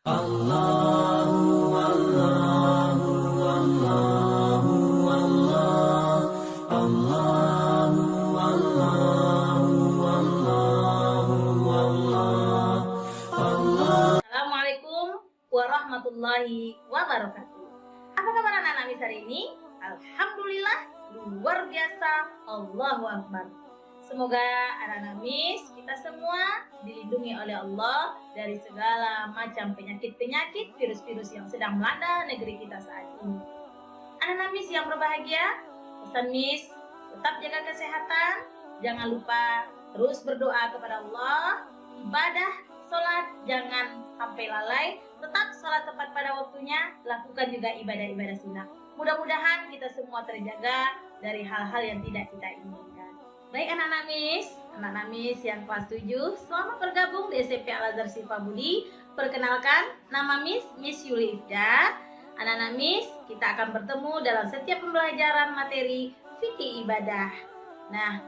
Allahu Allahu Allahu Allah Allahu Allahu Allahu Allah. Assalamualaikum warahmatullahi wabarakatuh. Apa kabar anak-anak Miss hari ini? Alhamdulillah luar biasa, Allahu Akbar. Semoga anak-anak Miss kita semua dilindungi oleh Allah dari segala macam penyakit-penyakit, virus-virus yang sedang melanda negeri kita saat ini. Anak-anak Miss yang berbahagia, pesan Miss tetap jaga kesehatan, jangan lupa terus berdoa kepada Allah, ibadah, sholat jangan sampai lalai, tetap sholat tepat pada waktunya, lakukan juga ibadah-ibadah sunnah. Mudah-mudahan kita semua terjaga dari hal-hal yang tidak kita inginkan. Baik anak-anak Miss yang kelas 7, selamat bergabung di SMP Al-Azhar Syifa Budi. Perkenalkan, nama Miss Yuli Ifda. Anak-anak Miss, kita akan bertemu dalam setiap pembelajaran materi fikih ibadah. Nah,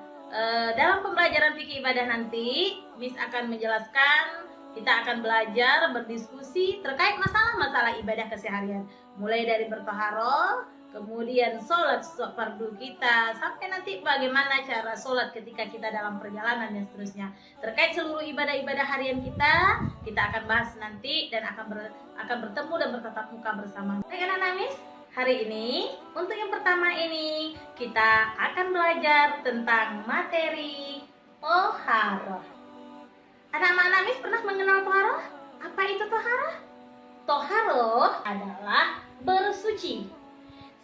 dalam pembelajaran fikih ibadah nanti, Miss akan menjelaskan, kita akan belajar berdiskusi terkait masalah-masalah ibadah keseharian. Mulai dari bertaharah, kemudian sholat fardu kita, sampai nanti bagaimana cara sholat ketika kita dalam perjalanan dan seterusnya. Terkait seluruh ibadah-ibadah harian kita akan bahas nanti dan akan bertemu dan bertatap muka bersama. Baik anak-anak Miss, hari ini untuk yang pertama ini kita akan belajar tentang materi toharoh. Anak-anak Miss pernah mengenal toharoh? Apa itu toharoh? Toharoh adalah bersuci.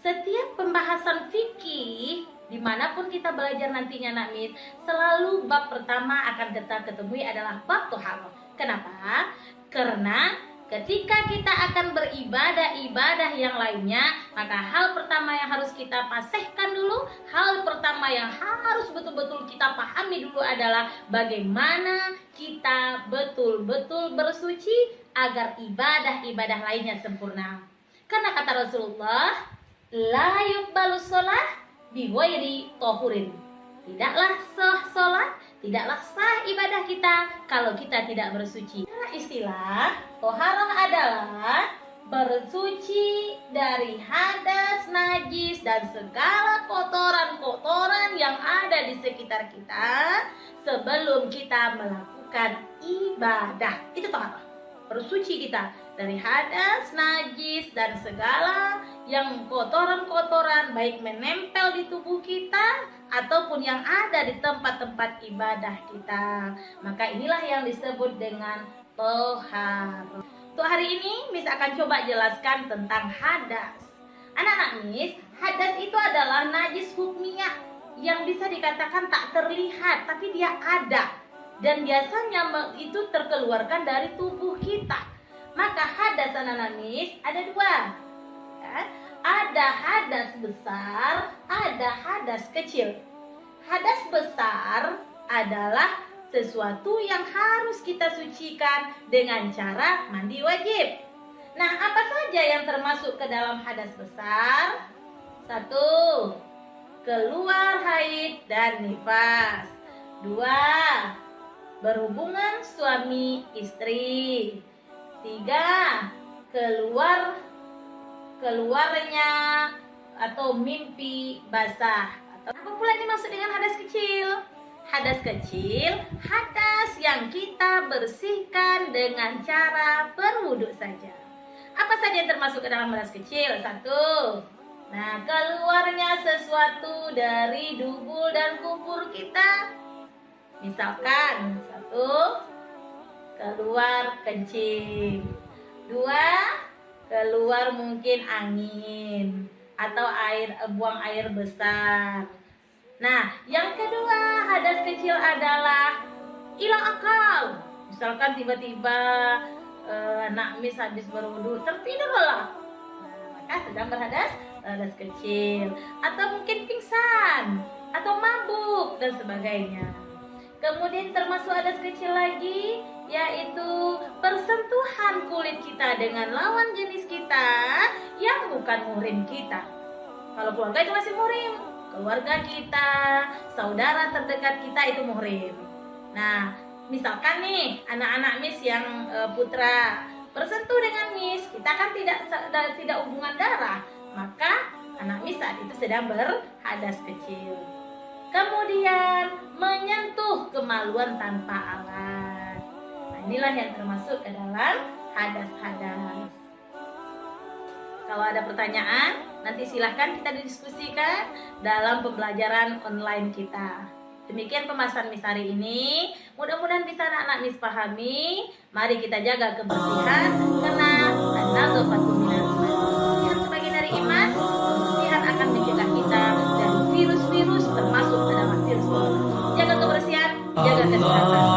Setiap pembahasan fikih dimanapun kita belajar nantinya anak Miss, selalu bab pertama akan kita ketemui adalah bab toharoh. Kenapa? Karena ketika kita akan beribadah-ibadah yang lainnya, maka hal pertama yang harus kita pasehkan dulu, hal pertama yang harus betul-betul kita pahami dulu adalah bagaimana kita betul-betul bersuci agar ibadah-ibadah lainnya sempurna. Karena kata Rasulullah, la yuqbalu sholat bighairi tahurin. Tidaklah sah sholat, tidaklah sah ibadah kita kalau kita tidak bersuci. Istilah toharoh adalah bersuci dari hadas, najis, dan segala kotoran-kotoran yang ada di sekitar kita sebelum kita melakukan ibadah. Itu toharoh. Bersuci kita dari hadas, najis, dan segala yang kotoran-kotoran baik menempel di tubuh kita ataupun yang ada di tempat-tempat ibadah kita. Maka inilah yang disebut dengan toharoh. Untuk hari ini Miss akan coba jelaskan tentang hadas. Anak-anak Miss, hadas itu adalah najis hukmiyah yang bisa dikatakan tak terlihat tapi dia ada. Dan biasanya itu terkeluarkan dari tubuh kita. Maka hadas anak-anak Miss ada dua. Ya, ada hadas besar, ada hadas kecil. Hadas besar adalah sesuatu yang harus kita sucikan dengan cara mandi wajib. Nah, apa saja yang termasuk ke dalam hadas besar? 1. Keluar haid dan nifas. 2. Berhubungan suami istri. 3. Keluarnya atau mimpi basah. Apa pula dimaksud dengan hadas kecil? Hadas kecil, hadas yang kita bersihkan dengan cara berwudu saja. Apa saja yang termasuk ke dalam hadas kecil? 1. Nah, keluarnya sesuatu dari dubul dan kubur kita. Misalkan 1. Keluar kencing. 2. Keluar mungkin angin atau buang air besar. Nah, yang kedua hadas kecil adalah hilang akal. Misalkan tiba-tiba anak Miss habis berwudu tertidur lah. Nah, maka sedang hadas kecil. Atau mungkin pingsan atau mabuk dan sebagainya. Kemudian termasuk hadas kecil lagi yaitu persentuhan kulit kita dengan lawan jenis kita yang bukan muhrim kita. Kalau keluarga itu masih muhrim, keluarga kita, saudara terdekat kita itu muhrim. Nah, misalkan nih anak-anak Miss yang putra bersentuh dengan Miss, kita kan tidak hubungan darah, maka anak Miss saat itu sedang berhadas kecil. Kemudian menyentuh kemaluan tanpa alas. Nah, inilah yang termasuk ke dalam hadas-hadas. Kalau ada pertanyaan, nanti silahkan kita didiskusikan dalam pembelajaran online kita. Demikian pembahasan Miss hari ini. Mudah-mudahan bisa anak-anak Miss pahami. Mari kita jaga kebersihan karena an-nadhafatu minal iman. Yang sebagian dari iman, kebersihan akan mencegah kita dari virus-virus termasuk ke dalam virus corona. Jaga kebersihan, jaga kesehatan.